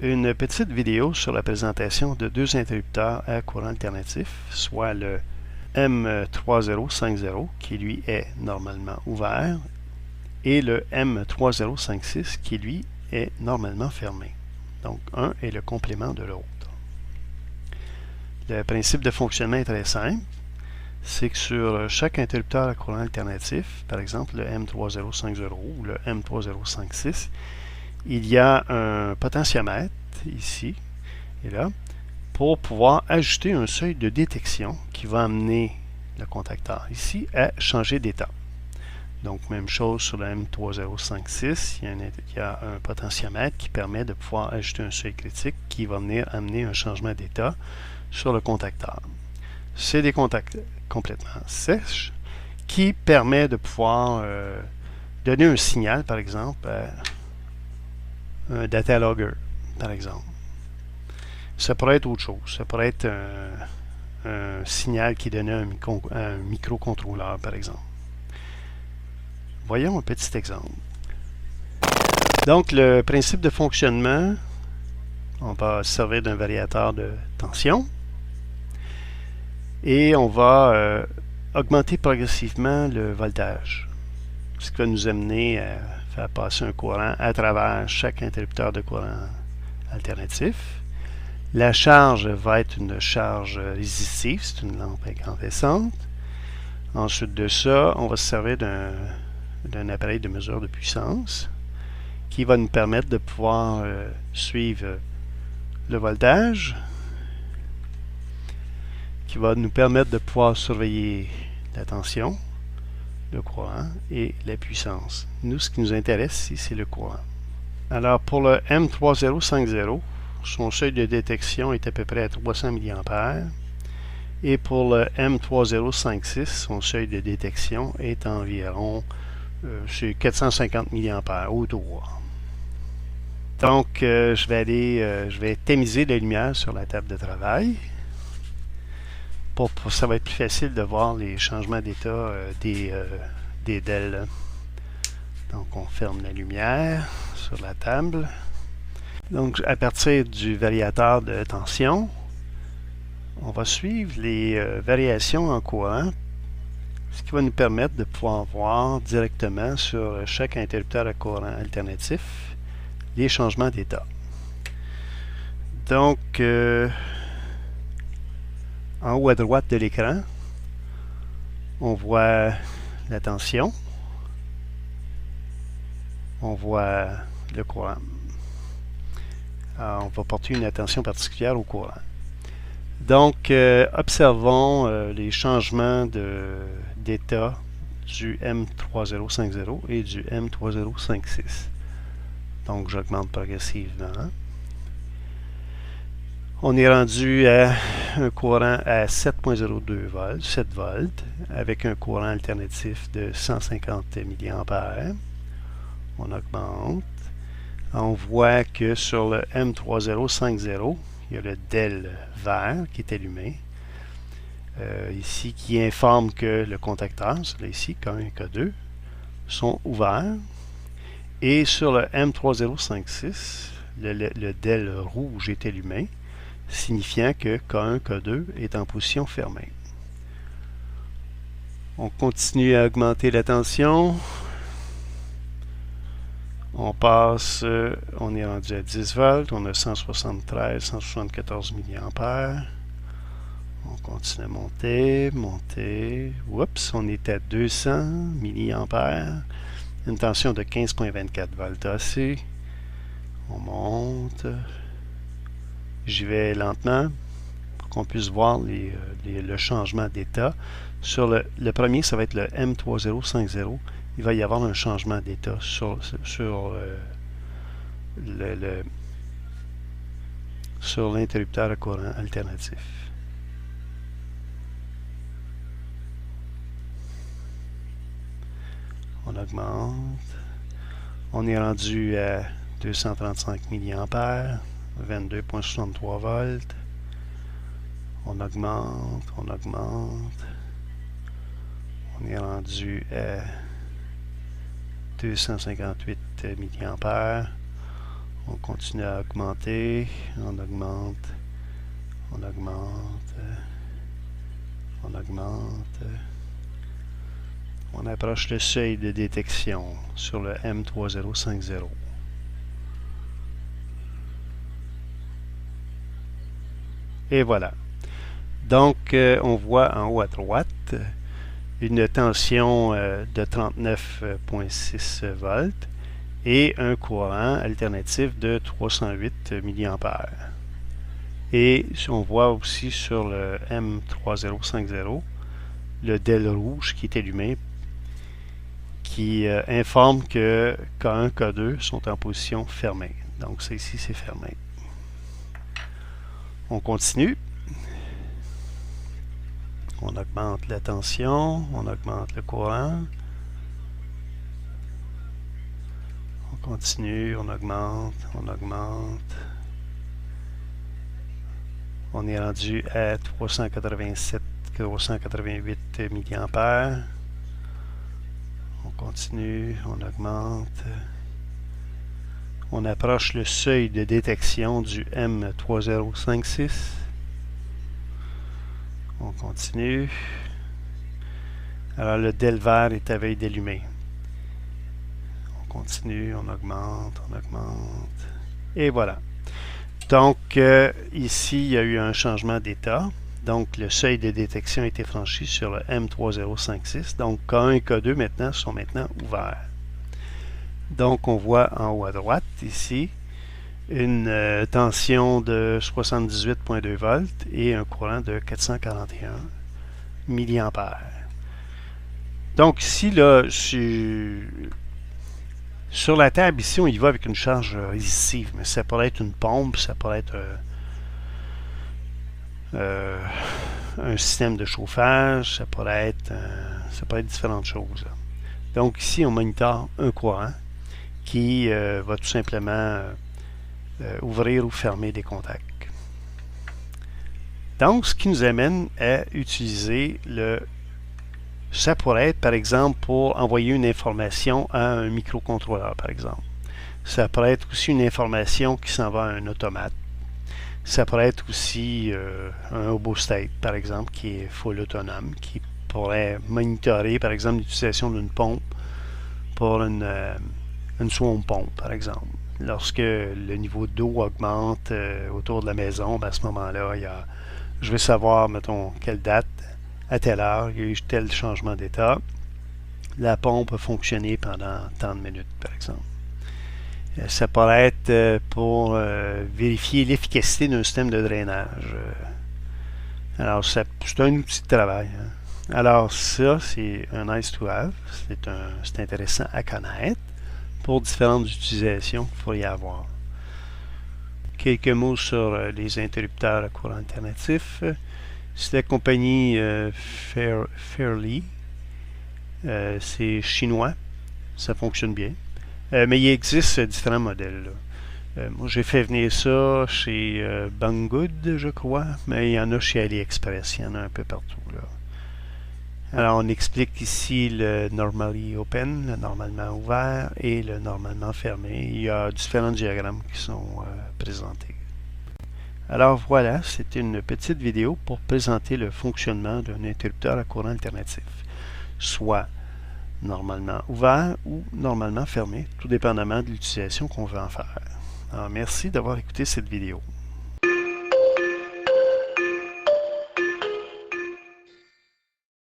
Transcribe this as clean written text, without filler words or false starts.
une petite vidéo sur la présentation de deux interrupteurs à courant alternatif, soit le M3050 qui lui est normalement ouvert et le M3056 qui lui est normalement fermé. Donc un est le complément de l'autre. Le principe de fonctionnement est très simple. C'est que sur chaque interrupteur à courant alternatif, par exemple le M3050 ou le M3056, il y a un potentiomètre ici et là pour pouvoir ajouter un seuil de détection qui va amener le contacteur ici à changer d'état. Donc même chose sur le M3056, il y a un potentiomètre qui permet de pouvoir ajouter un seuil critique qui va venir amener un changement d'état sur le contacteur. C'est des contacts complètement sèches qui permet de pouvoir donner un signal, par exemple, à un data logger, par exemple. Ça pourrait être autre chose. Ça pourrait être un signal qui est donné à un microcontrôleur, par exemple. Voyons un petit exemple. Donc, le principe de fonctionnement, on va se servir d'un variateur de tension et on va augmenter progressivement le voltage, ce qui va nous amener à faire passer un courant à travers chaque interrupteur de courant alternatif. La charge va être une charge résistive, c'est une lampe incandescente. Ensuite de ça, on va se servir d'un appareil de mesure de puissance qui va nous permettre de pouvoir suivre le voltage, qui va nous permettre de pouvoir surveiller la tension, le courant et la puissance. Nous, ce qui nous intéresse ici, c'est le courant. Alors, pour le M3050, son seuil de détection est à peu près à 300 mA. Et pour le M3056, son seuil de détection est environ 450 mA autour. Donc, je vais tamiser la lumière sur la table de travail. Ça va être plus facile de voir les changements d'état des DEL. Donc, on ferme la lumière sur la table. Donc, à partir du variateur de tension, on va suivre les variations en courant, ce qui va nous permettre de pouvoir voir directement sur chaque interrupteur à courant alternatif les changements d'état. Donc, en haut à droite de l'écran, on voit la tension, on voit le courant. Alors, on va porter une attention particulière au courant. Donc, observons les changements d'état du M3050 et du M3056. Donc, j'augmente progressivement. On est rendu à un courant à 7,02 volts, 7 volts, avec un courant alternatif de 150 mA. On augmente. On voit que sur le M3050, il y a le DEL vert qui est allumé. Ici, qui informe que le contacteur, celui ici, K1 et K2, sont ouverts. Et sur le M3056, le DEL rouge est allumé, signifiant que K1, K2 est en position fermée. On continue à augmenter la tension. On passe, on est rendu à 10 volts, on a 173, 174 mA. On continue à monter. Oups, on est à 200 mA. Une tension de 15,24 volts AC. On monte. J'y vais lentement pour qu'on puisse voir le changement d'état. Sur le premier, ça va être le M3050. Il va y avoir un changement d'état sur l'interrupteur à courant alternatif. On augmente. On est rendu à 235 mA, 22,63 volts. On augmente. On est rendu à 258 mA. On continue à augmenter, on augmente, on augmente, on augmente. On approche le seuil de détection sur le M3050. Et voilà. Donc, on voit en haut à droite une tension de 39,6 volts et un courant alternatif de 308 mA. Et on voit aussi sur le M3050 le DEL rouge qui est allumé, qui informe que K1, K2 sont en position fermée. Donc, ça ici, c'est fermé. On continue. On augmente la tension, on augmente le courant. On continue, on augmente, on augmente. On est rendu à 387, 388 mA. On continue, on augmente. On approche le seuil de détection du M3056. On continue. Alors le DEL vert est à veille d'allumer. On continue, on augmente, on augmente. Et voilà. Donc ici, il y a eu un changement d'état. Donc le seuil de détection a été franchi sur le M3056. Donc K1 et K2 maintenant sont maintenant ouverts. Donc on voit en haut à droite ici une tension de 78,2 volts et un courant de 441 mA. Donc ici, là, sur la table, ici, on y va avec une charge résistive, mais ça pourrait être une pompe, ça pourrait être un système de chauffage, ça pourrait être différentes choses. Donc ici, on monitore un courant qui va tout simplement ouvrir ou fermer des contacts. Donc, ce qui nous amène à utiliser ça pourrait être, par exemple, pour envoyer une information à un microcontrôleur, par exemple. Ça pourrait être aussi une information qui s'en va à un automate. Ça pourrait être aussi un hobostate, par exemple, qui est full autonome, qui pourrait monitorer, par exemple, l'utilisation d'une pompe pour une swamp pompe, par exemple. Lorsque le niveau d'eau augmente autour de la maison, à ce moment-là, je vais savoir, mettons, quelle date, à telle heure, il y a eu tel changement d'état. La pompe a fonctionné pendant tant de minutes, par exemple. Ça pourrait être pour vérifier l'efficacité d'un système de drainage. Alors, c'est un outil de travail. Hein. Alors, ça, c'est un nice to have. C'est intéressant à connaître pour différentes utilisations qu'il faut y avoir. Quelques mots sur les interrupteurs à courant alternatif. C'est la compagnie Fairly. C'est chinois. Ça fonctionne bien. Mais il existe différents modèles. Moi, j'ai fait venir ça chez Banggood, je crois. Mais il y en a chez AliExpress. Il y en a un peu partout. Là. Alors, on explique ici le Normally Open, le normalement ouvert et le normalement fermé. Il y a différents diagrammes qui sont présentés. Alors voilà, c'était une petite vidéo pour présenter le fonctionnement d'un interrupteur à courant alternatif, soit normalement ouvert ou normalement fermé, tout dépendamment de l'utilisation qu'on veut en faire. Alors merci d'avoir écouté cette vidéo.